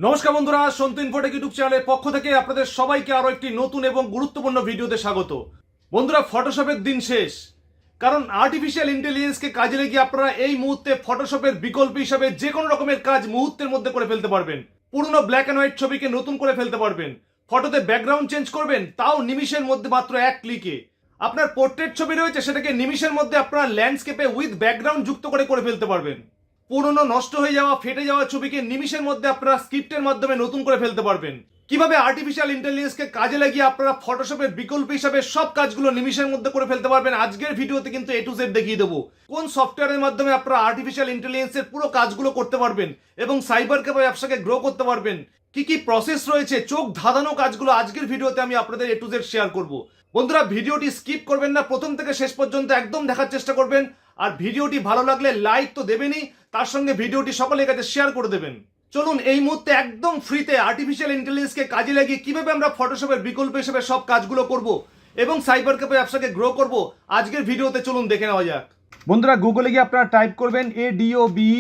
নমস্কার বন্ধুরা, Santu Infotech YouTube চ্যানেলের পক্ষ থেকে আপনাদের সবাইকে আরো একটি নতুন এবং গুরুত্বপূর্ণ ভিডিওতে স্বাগত। বন্ধুরা, ফটোশপের দিন শেষ, কারণ আর্টিফিশিয়াল ইন্টেলিজেন্সকে কাজে লাগিয়ে আপনারা এই মুহূর্তে ফটোশপের বিকল্প হিসাবে যে কোনো রকমের কাজ মুহূর্তের মধ্যে করে ফেলতে পারবেন। পুরনো ব্ল্যাক অ্যান্ড হোয়াইট ছবিকে নতুন করে ফেলতে পারবেন। ফটোতে ব্যাকগ্রাউন্ড চেঞ্জ করবেন, তাও নিমিষের মধ্যে, মাত্র এক ক্লিকে। আপনার পোর্ট্রেট ছবি রয়েছে, সেটাকে নিমিষের মধ্যে আপনারা ল্যান্ডস্কেপে উইথ ব্যাকগ্রাউন্ড যুক্ত করে ফেলতে পারবেন। পুরনো নষ্ট হয়ে যাওয়া, ফেটে যাওয়া ছবিকে নিমিষের মধ্যে আপনারা স্ক্রিপ্টের মাধ্যমে নতুন করে ফেলতে পারবেন। কিভাবে আর্টিফিশিয়াল ইন্টেলিজেন্সকে কাজে লাগিয়ে আপনারা ফটোশপের বিকল্প হিসাবে সব কাজগুলো নিমিষের মধ্যে করে ফেলতে পারবেন, আজকের ভিডিওতে কিন্তু এ টু জেড দেখিয়ে দেবো। কোন সফটওয়্যারের মাধ্যমে আপনারা আর্টিফিশিয়াল ইন্টেলিজেন্সের পুরো কাজগুলো করতে পারবেন এবং সাইবার ক্যাফে ব্যবসাকে গ্রো করতে পারবেন। কি কি প্রসেস রয়েছে, চোখ ধাঁধানো কাজগুলো আজকের ভিডিওতে আমি আপনাদের এ টু জেড শেয়ার করব। বন্ধুরা, ভিডিওটি স্কিপ করবেন না, প্রথম থেকে শেষ পর্যন্ত একদম দেখার চেষ্টা করবেন। আর ভিডিওটি ভালো লাগলে লাইক তো দেবেনই, তার সঙ্গে ভিডিওটি সকলের কাছে শেয়ার করে দেবেন। চলুন এই মুহূর্তে একদম ফ্রিতে আর্টিফিশিয়াল ইন্টেলিজেন্সকে কাজে লাগিয়ে কিভাবে আমরা ফটোশপের বিকল্প হিসেবে সব কাজগুলো করব এবং সাইবার ক্যাফে ব্যবসাকে গ্রো করব, আজকের ভিডিওতে চলুন দেখে নেওয়া যাক। বন্ধুরা, গুগলে গিয়ে আপনারা টাইপ করবেন ADOBE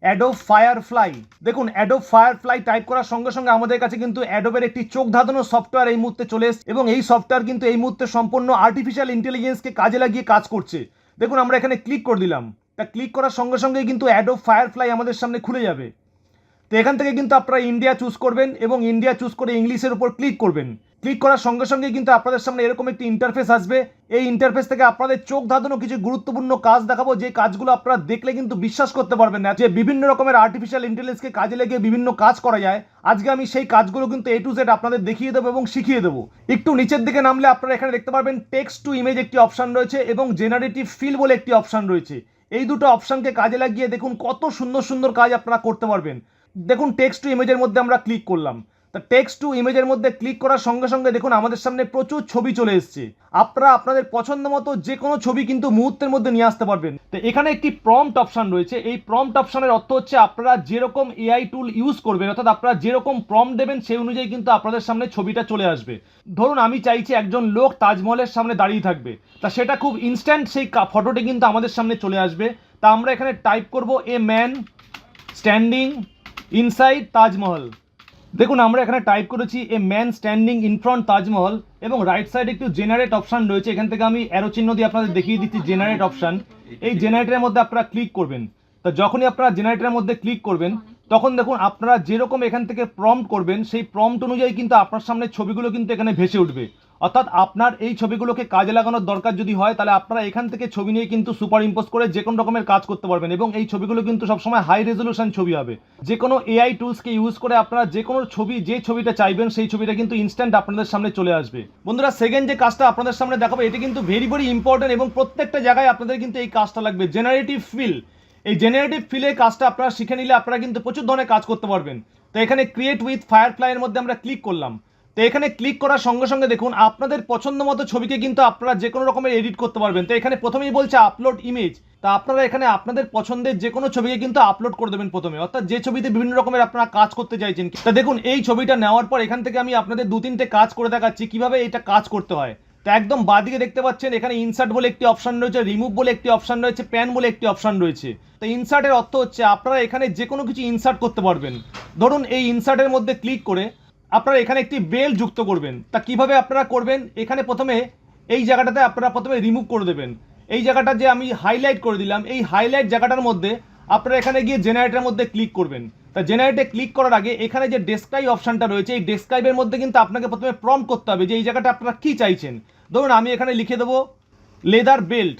অ্যাডোব ফায়ারফ্লাই। দেখুন, অ্যাডোব ফায়ারফ্লাই টাইপ করার সঙ্গে সঙ্গে আমাদের কাছে কিন্তু অ্যাডোবের একটি চোখ ধাঁধানো সফটওয়্যার এই মুহূর্তে চলে এসেছে এবং এই সফটওয়্যার কিন্তু এই মুহূর্তে সম্পূর্ণ আর্টিফিশিয়াল ইন্টেলিজেন্সকে কাজে লাগিয়ে কাজ করছে। দেখুন, আমরা এখানে ক্লিক করে দিলাম, তা ক্লিক করার সঙ্গে সঙ্গেই কিন্তু অ্যাডোব ফায়ারফ্লাই আমাদের সামনে খুলে যাবে। তো এখান থেকে কিন্তু আপনারা ইন্ডিয়া চুজ করবেন এবং ইন্ডিয়া চুজ করে ইংলিশের উপর ক্লিক করবেন। ক্লিক করার সঙ্গে সঙ্গে কিন্তু আপনাদের সামনে এরকম একটি ইন্টারফেস আসবে। এই ইন্টারফেস থেকে আপনাদের চোখ ধাঁধানো কিছু গুরুত্বপূর্ণ কাজ দেখাবো, যে কাজগুলো আপনারা দেখলে কিন্তু বিশ্বাস করতে পারবেন না যে বিভিন্ন রকমের আর্টিফিশিয়াল ইন্টেলিজেন্সকে কাজে লেগে বিভিন্ন কাজ করা যায়। আজকে আমি সেই কাজগুলো কিন্তু এ টু জেড আপনাদের দেখিয়ে দেবো এবং শিখিয়ে দেবো। একটু নিচের দিকে নামলে আপনারা এখানে দেখতে পারবেন টেক্সট টু ইমেজ একটি অপশন রয়েছে এবং জেনারেটিভ ফিল বলে একটি অপশন রয়েছে। এই দুটো অপশনকে কাজে লাগিয়ে দেখুন কত সুন্দর সুন্দর কাজ আপনারা করতে পারবেন। দেখুন, টেক্সট টু ইমেজের মধ্যে আমরা ক্লিক করলাম। তা টেক্সট টু ইমেজের মধ্যে ক্লিক করার সঙ্গে সঙ্গে দেখুন আমাদের সামনে প্রচুর ছবি চলে এসেছে। আপনারা আপনাদের পছন্দ মতো যে কোনো ছবি কিন্তু মুহূর্তের মধ্যে নিয়ে আসতে পারবেন। তো এখানে একটি প্রম্পট অপশন রয়েছে। এই প্রম্পট অপশনের অর্থ হচ্ছে আপনারা যেরকম এআই টুল ইউজ করবেন, অর্থাৎ আপনারা যেরকম প্রম্পট দেবেন সেই অনুযায়ী কিন্তু আপনাদের সামনে ছবিটা চলে আসবে। ধরুন আমি চাইছি একজন লোক তাজমহলের সামনে দাঁড়িয়ে থাকবে, তা সেটা খুব ইনস্ট্যান্ট সেই ফটোটি কিন্তু আমাদের সামনে চলে আসবে। তা আমরা এখানে টাইপ করব a man standing inside Taj Mahal. দেখুন, আমরা এখানে টাইপ করেছি a man standing in front Taj Mahal এবং রাইট সাইডে একটু জেনারেট অপশন রয়েছে। এখান থেকে আমি অ্যারো চিহ্ন দিয়ে আপনাদের দেখিয়ে দিচ্ছি জেনারেট অপশন। এই জেনারেটরের মধ্যে আপনারা ক্লিক করবেন। তা যখনই আপনারা জেনারেটরের মধ্যে ক্লিক করবেন তখন দেখুন আপনারা যেরকম এখান থেকে প্রম্পট করবেন সেই প্রম্পট অনুযায়ী কিন্তু আপনার সামনে ছবিগুলো কিন্তু এখানে ভেসে উঠবে। অর্থাৎ আপনার এই ছবিগুলোকে কাজে লাগানোর দরকার যদি হয়, তাহলে আপনারা এখান থেকে ছবি নিয়ে কিন্তু সুপার ইম্পোজ করে যে কোনো রকমের কাজ করতে পারবেন এবং এই ছবিগুলো কিন্তু সবসময় হাই রেজলিউশন ছবি হবে। যে কোনো এআই টুলসকে ইউজ করে আপনারা যে কোনো ছবি, যে ছবিটা চাইবেন সেই ছবিটা কিন্তু ইনস্ট্যান্ট আপনাদের সামনে চলে আসবে। বন্ধুরা, সেকেন্ড যে কাজটা আপনাদের সামনে দেখাবো এটা কিন্তু ভেরি ভেরি ইম্পর্টেন্ট এবং প্রত্যেকটা জায়গায় আপনাদের কিন্তু এই কাজটা লাগবে, জেনারেটিভ ফিল। এই জেনারেটিভ ফিলের কাজটা আপনারা শিখে নিলে আপনারা কিন্তু প্রচুর ধরনের কাজ করতে পারবেন। তো এখানে ক্রিয়েট উইথ ফায়ারফ্লাইয়ের মধ্যে আমরা ক্লিক করলাম। তো এখানে ক্লিক করার সঙ্গে সঙ্গে দেখুন আপনাদের পছন্দ মতো ছবিকে কিন্তু আপনারা যে কোনো রকমের এডিট করতে পারবেন। তো এখানে প্রথমেই বলছে আপলোড ইমেজ। তা আপনারা এখানে আপনাদের পছন্দের যে কোনো ছবিকে কিন্তু আপলোড করে দেবেন প্রথমে, অর্থাৎ যে ছবিতে বিভিন্ন রকমের আপনারা কাজ করতে চাইছেন। তা দেখুন, এই ছবিটা নেওয়ার পর এখান থেকে আমি আপনাদের দু তিনটে কাজ করে দেখাচ্ছি কিভাবে এটা কাজ করতে হয়। তো একদম বাঁদিকে দেখতে পাচ্ছেন এখানে ইনসার্ট বলে একটি অপশন রয়েছে, রিমুভ বলে একটি অপশন রয়েছে, প্যান বলে একটি অপশন রয়েছে। তো ইনসার্টের অর্থ হচ্ছে আপনারা এখানে যে কোনো কিছু ইনসার্ট করতে পারবেন। ধরুন এই ইনসার্টের মধ্যে ক্লিক করে আপনারা এখানে একটি বেল যুক্ত করবেন। তা কিভাবে আপনারা করবেন, এখানে প্রথমে এই জায়গাটাতে আপনারা প্রথমে রিমুভ করে দেবেন। এই জায়গাটা যে আমি হাইলাইট করে দিলাম, এই হাইলাইট জায়গাটার মধ্যে আপনারা এখানে গিয়ে জেনারেটরের মধ্যে ক্লিক করবেন। তা জেনারেটে ক্লিক করার আগে এখানে যে ডেসক্রাইব অপশনটা রয়েছে, এই ডেসক্রাইবের মধ্যে কিন্তু আপনাকে প্রথমে প্রম্পট করতে হবে যে এই জায়গাটা আপনারা কী চাইছেন। ধরুন আমি এখানে লিখে দেবো লেদার বেল্ট।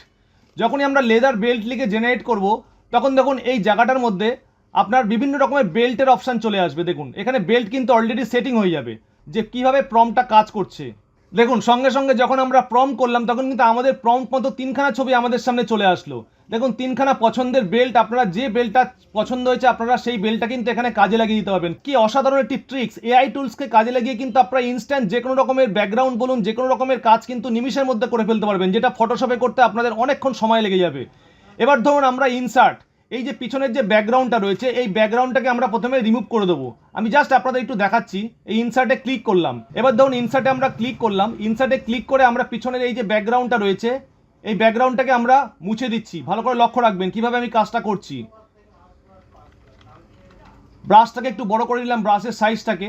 যখনই আমরা লেদার বেল্ট লিখে জেনারেট করব তখন দেখুন এই জায়গাটার মধ্যে আপনার বিভিন্ন রকমের বেল্টের অপশান চলে আসবে। দেখুন এখানে বেল্ট কিন্তু অলরেডি সেটিং হয়ে যাবে যে কিভাবে প্রম্পটটা কাজ করছে। দেখুন সঙ্গে সঙ্গে যখন আমরা প্রম্পট করলাম তখন কিন্তু আমাদের প্রম্পট মতো তিনখানা ছবি আমাদের সামনে চলে আসলো। দেখুন তিনখানা পছন্দের বেল্ট, আপনারা যে বেল্টটা পছন্দ হয়েছে আপনারা সেই বেল্টটা কিন্তু এখানে কাজে লাগিয়ে দিতে পারবেন। কি অসাধারণ একটি ট্রিক্স! এআই টুলসকে কাজে লাগিয়ে কিন্তু আপনারা ইনস্ট্যান্ট যে কোনো রকমের ব্যাকগ্রাউন্ড বলুন, যে কোনো রকমের কাজ কিন্তু নিমিষের মধ্যে করে ফেলতে পারবেন, যেটা ফটোশপে করতে আপনাদের অনেকক্ষণ সময় লেগে যাবে। এবার ধরুন আমরা ইনসার্ট, এই যে পিছনের যে ব্যাকগ্রাউন্ডটা রয়েছে এই ব্যাকগ্রাউন্ডটাকে আমরা প্রথমে রিমুভ করে দেবো। আমি জাস্ট আপনাদের একটু দেখাচ্ছি। এই ইনসার্টে ক্লিক করলাম। এবার ধরুন ইনসার্টে আমরা ক্লিক করলাম। ইনসার্টে ক্লিক করে আমরা পিছনের এই যে ব্যাকগ্রাউন্ডটা রয়েছে এই ব্যাকগ্রাউন্ডটাকে আমরা মুছে দিচ্ছি। ভালো করে লক্ষ্য রাখবেন কিভাবে আমি কাজটা করছি। ব্রাশটাকে একটু বড় করে নিলাম, ব্রাশের সাইজটাকে।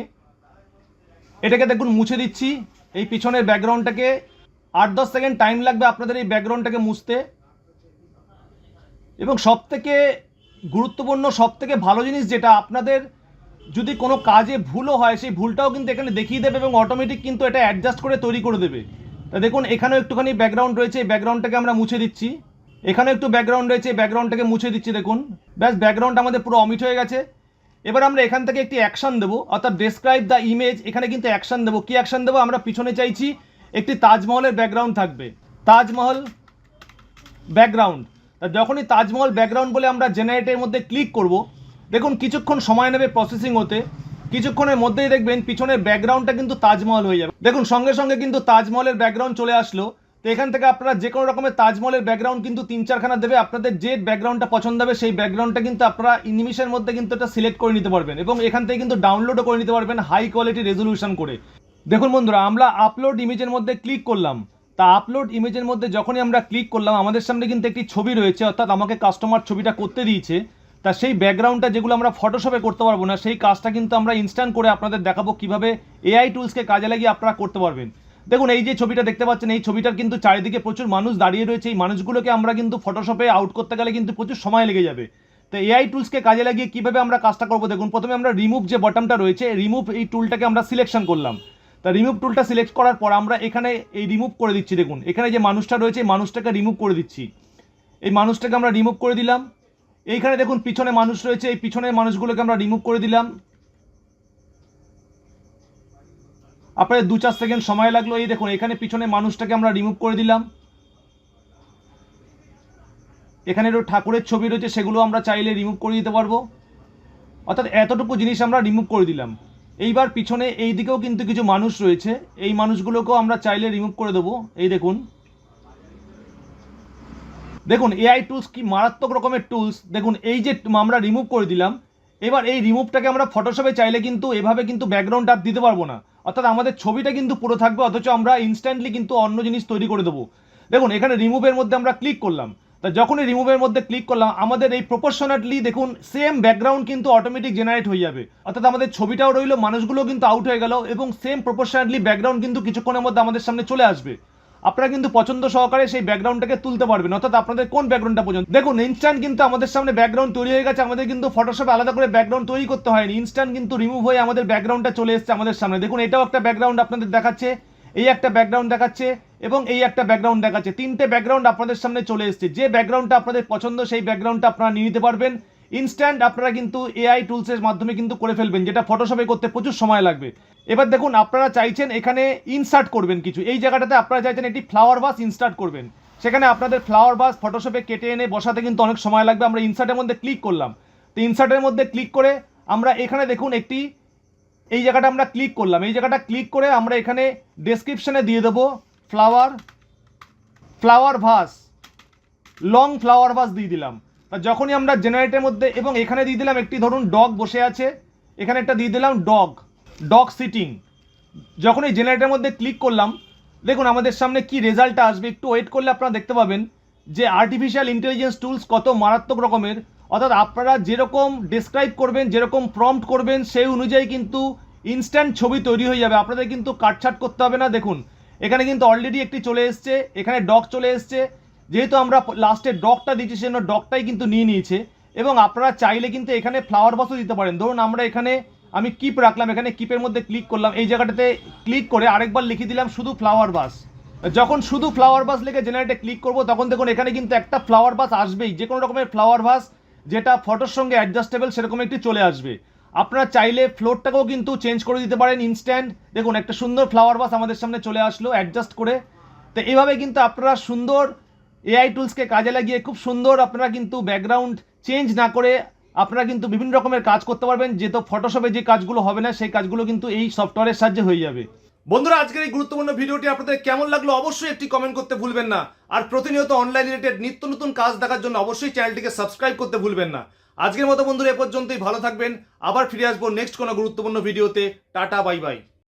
এটাকে দেখুন মুছে দিচ্ছি এই পিছনের ব্যাকগ্রাউন্ডটাকে। 8-10 সেকেন্ড টাইম লাগবে আপনাদের এই ব্যাকগ্রাউন্ডটাকে মুছতে। এবং সবথেকে গুরুত্বপূর্ণ, সবথেকে ভালো জিনিস যেটা, আপনাদের যদি কোনো কাজে ভুলও হয় সেই ভুলটাও কিন্তু এখানে দেখিয়ে দেবে এবং অটোমেটিক কিন্তু এটা অ্যাডজাস্ট করে তৈরি করে দেবে। তা দেখুন এখানেও একটুখানি ব্যাকগ্রাউন্ড রয়েছে, এই ব্যাকগ্রাউন্ডটাকে আমরা মুছে দিচ্ছি। এখানেও একটু ব্যাকগ্রাউন্ড রয়েছে, এই ব্যাকগ্রাউন্ডটাকে মুছে দিচ্ছি। দেখুন ব্যাস ব্যাকগ্রাউন্ড আমাদের পুরো অমিট হয়ে গেছে। এবার আমরা এখান থেকে একটি অ্যাকশন দেবো, অর্থাৎ ডেসক্রাইব দ্য ইমেজ। এখানে কিন্তু অ্যাকশন দেবো। কি অ্যাকশন দেবো? আমরা পিছনে চাইছি একটি তাজমহলের ব্যাকগ্রাউন্ড থাকবে, তাজমহল ব্যাকগ্রাউন্ড। যখনই তাজমহল ব্যাকগ্রাউন্ড বলে আমরা জেনারেটের মধ্যে ক্লিক করব, দেখুন কিছুক্ষণ সময় নেবে প্রসেসিং হতে। কিছুক্ষণের মধ্যেই দেখবেন পিছনের ব্যাকগ্রাউন্ডটা কিন্তু তাজমহল হয়ে যাবে। দেখুন সঙ্গে সঙ্গে কিন্তু তাজমহলের ব্যাকগ্রাউন্ড চলে আসলো। তো এখান থেকে আপনারা যে কোনো রকমের তাজমহলের ব্যাকগ্রাউন্ড কিন্তু 3-4খানা দেবে। আপনাদের যে ব্যাকগ্রাউন্ডটা পছন্দ হবে সেই ব্যাকগ্রাউন্ডটা কিন্তু আপনারা নিমিশের মধ্যে কিন্তু এটা সিলেক্ট করে নিতে পারবেন এবং এখান থেকে কিন্তু ডাউনলোডও করে নিতে পারবেন হাই কোয়ালিটি রেজলিউশন করে। দেখুন বন্ধুরা, আমরা আপলোড ইমেজের মধ্যে ক্লিক করলাম। তা আপলোড ইমেজের মধ্যে যখনই আমরা ক্লিক করলাম, আমাদের সামনে কিন্তু একটি ছবি রয়েছে, অর্থাৎ আমাকে কাস্টমার ছবিটা করতে দিয়েছে। তা সেই ব্যাকগ্রাউন্ডটা যেগুলো আমরা ফটোশপে করতে পারবো না, সেই কাজটা কিন্তু আমরা ইনস্ট্যান্ট করে আপনাদের দেখাবো কিভাবে এআই টুলসকে কাজে লাগিয়ে আপনারা করতে পারবেন। দেখুন এই যে ছবিটা দেখতে পাচ্ছেন, এই ছবিটার কিন্তু চারিদিকে প্রচুর মানুষ দাঁড়িয়ে রয়েছে। এই মানুষগুলোকে আমরা কিন্তু ফটোশপে আউট করতে গেলে কিন্তু প্রচুর সময় লেগে যাবে। তো এআই টুলসকে কাজে লাগিয়ে কিভাবে আমরা কাজটা করবো দেখুন। প্রথমে আমরা রিমুভ যে বটনটা রয়েছে, রিমুভ এই টুলটাকে আমরা সিলেকশন করলাম। তা রিমুভ টুলটা সিলেক্ট করার পর আমরা এখানে এই রিমুভ করে দিচ্ছি। দেখুন এখানে যে মানুষটা রয়েছে এই মানুষটাকে রিমুভ করে দিচ্ছি। এই মানুষটাকে আমরা রিমুভ করে দিলাম। এইখানে দেখুন পিছনে মানুষ রয়েছে, এই পিছনের মানুষগুলোকে আমরা রিমুভ করে দিলাম। আপনাদের 2-4 সেকেন্ড সময় লাগলো। এই দেখুন এখানে পিছনে মানুষটাকে আমরা রিমুভ করে দিলাম। এখানে একটু ঠাকুরের ছবি রয়েছে, সেগুলো আমরা চাইলে রিমুভ করে দিতে পারবো। অর্থাৎ এতটুকু জিনিস আমরা রিমুভ করে দিলাম। এইবার পিছনে এই দিকেও কিন্তু কিছু মানুষ রয়েছে, এই মানুষগুলোকেও আমরা চাইলে রিমুভ করে দেবো। এই দেখুন দেখুন এআই টুলস কি মারাত্মক রকমের টুলস। দেখুন এই যে আমরা রিমুভ করে দিলাম, এবার এই রিমুভটাকে আমরা ফটোশপে চাইলে কিন্তু এভাবে কিন্তু ব্যাকগ্রাউন্ড আর দিতে পারবো না। অর্থাৎ আমাদের ছবিটা কিন্তু পুরো থাকবে, অথচ আমরা ইনস্ট্যান্টলি কিন্তু অন্য জিনিস তৈরি করে দেবো। দেখুন এখানে রিমুভের মধ্যে আমরা ক্লিক করলাম। তা যখনই রিমুভের মধ্যে ক্লিক করলাম, আমাদের এই প্রপোর্শনেটলি দেখুন সেম ব্যাকগ্রাউন্ড কিন্তু অটোমেটিক জেনারেট হয়ে যাবে। অর্থাৎ আমাদের ছবিটাও রইলো, মানুষগুলো কিন্তু আউট হয়ে গেল এবং সেম প্রপোর্শনেটলি ব্যাকগ্রাউন্ড কিন্তু কিছুক্ষণের মধ্যে আমাদের সামনে চলে আসবে। আপনারা কিন্তু পছন্দ সহকারে সেই ব্যাকগ্রাউন্ডটাকে তুলতে পারবেন, অর্থাৎ আপনাদের কোন ব্যাকগ্রাউন্ডটা পছন্দ। দেখুন ইনস্ট্যান্ট কিন্তু আমাদের সামনে ব্যাকগ্রাউন্ড তৈরি হয়ে গেছে। আমাদের কিন্তু ফটোশপে আলাদা করে ব্যাকগ্রাউন্ড তৈরি করতে হয়নি, ইনস্ট্যান্ট কিন্তু রিমুভ হয়ে আমাদের ব্যাকগ্রাউন্ডটা চলে এসেছে আমাদের সামনে। দেখুন এটাও একটা ব্যাকগ্রাউন্ড আপনাদের দেখাচ্ছে, এই একটা ব্যাকগ্রাউন্ড দেখাচ্ছে এবং এই একটা ব্যাকগ্রাউন্ড দেখাচ্ছে। 3টে ব্যাকগ্রাউন্ড আপনাদের সামনে চলে এসেছে। যে ব্যাকগ্রাউন্ডটা আপনাদের পছন্দ সেই ব্যাকগ্রাউন্ডটা আপনারা নিয়ে নিতে পারবেন। ইনস্ট্যান্ট আপনারা কিন্তু এআই টুলসের মাধ্যমে কিন্তু করে ফেলবেন, যেটা ফটোশপে করতে প্রচুর সময় লাগবে। এবার দেখুন আপনারা চাইছেন এখানে ইনসার্ট করবেন কিছু, এই জায়গাটাতে আপনারা চাইছেন একটি ফ্লাওয়ার ভাস ইনসার্ট করবেন। সেখানে আপনাদের ফ্লাওয়ার ভাস ফটোশপে কেটে এনে বসাতে কিন্তু অনেক সময় লাগবে। আমরা ইনসার্টের মধ্যে ক্লিক করলাম। তো ইনসার্টের মধ্যে ক্লিক করে আমরা এখানে দেখুন একটি, এই জায়গাটা আমরা ক্লিক করলাম। এই জায়গাটা ক্লিক করে আমরা এখানে ডেসক্রিপশনে দিয়ে দেবো flower vase, long flower vase দিয়ে দিলাম। যখনই আমরা জেনারেটের মধ্যে, এবং এখানে দিয়ে দিলাম একটি, ধরুন ডগ বসে আছে, এখানে একটা দিয়ে দিলাম ডগ সিটিং। যখন এই জেনারেটের মধ্যে ক্লিক করলাম, দেখুন আমাদের সামনে কি রেজাল্টটা আসবে। একটু ওয়েট করলে আপনারা দেখতে পাবেন যে আর্টিফিশিয়াল ইন্টেলিজেন্স টুলস কত মারাত্মক রকমের। অর্থাৎ আপনারা যেরকম ডেসক্রাইব করবেন, যেরকম প্রম্পট করবেন, সেই অনুযায়ী কিন্তু ইনস্ট্যান্ট ছবি তৈরি হয়ে যাবে। আপনাদের কিন্তু কাটছাট করতে হবে না। দেখুন এখানে কিন্তু অলরেডি একটি চলে এসছে, এখানে ডগ চলে এসছে। যেহেতু আমরা লাস্টে ডগটা দিচ্ছি সেজন্য ডগটাই কিন্তু নিয়ে নিয়েছে। এবং আপনারা চাইলে কিন্তু এখানে ফ্লাওয়ার ভাসও দিতে পারেন। ধরুন আমরা এখানে, আমি কিপ রাখলাম, এখানে কিপের মধ্যে ক্লিক করলাম, এই জায়গাটাতে ক্লিক করে আরেকবার লিখে দিলাম শুধু ফ্লাওয়ার ভাস। যখন শুধু ফ্লাওয়ার ভাস লিখে জেনারেটে ক্লিক করব, তখন দেখুন এখানে কিন্তু একটা ফ্লাওয়ার ভাস আসবেই, যে কোনো রকমের ফ্লাওয়ার ভাস যেটা ফটোর সঙ্গে অ্যাডজাস্টেবল সেরকম একটি চলে আসবে। আপনারা চাইলে ফ্লোরটাকেও কিন্তু চেঞ্জ করে দিতে পারেন ইনস্ট্যান্ট। দেখুন একটা সুন্দর ফ্লাওয়ার ভাস আমাদের সামনে চলে আসলো অ্যাডজাস্ট করে। তো এইভাবে কিন্তু আপনারা সুন্দর এআই টুলসকে কাজে লাগিয়ে খুব সুন্দর আপনারা কিন্তু ব্যাকগ্রাউন্ড চেঞ্জ না করে আপনারা কিন্তু বিভিন্ন রকমের কাজ করতে পারবেন। যেহেতু ফটোশপে যে কাজগুলো হবে না, সেই কাজগুলো কিন্তু এই সফটওয়্যারের সাহায্যে হয়ে যাবে। বন্ধুরা আজকের এই গুরুত্বপূর্ণ ভিডিওটি আপনাদের কেমন লাগলো অবশ্যই একটি কমেন্ট করতে ভুলবেন না। আর প্রতিনিয়ত অনলাইন রিলেটেড নিত্য নতুন কাজ দেখার জন্য অবশ্যই চ্যানেলটিকে সাবস্ক্রাইব করতে ভুলবেন না। আজকের মতো বন্ধুরা এ পর্যন্তই, ভালো থাকবেন। আবার ফিরে আসবো নেক্সট কোনো গুরুত্বপূর্ণ ভিডিওতে। Tata, bye bye.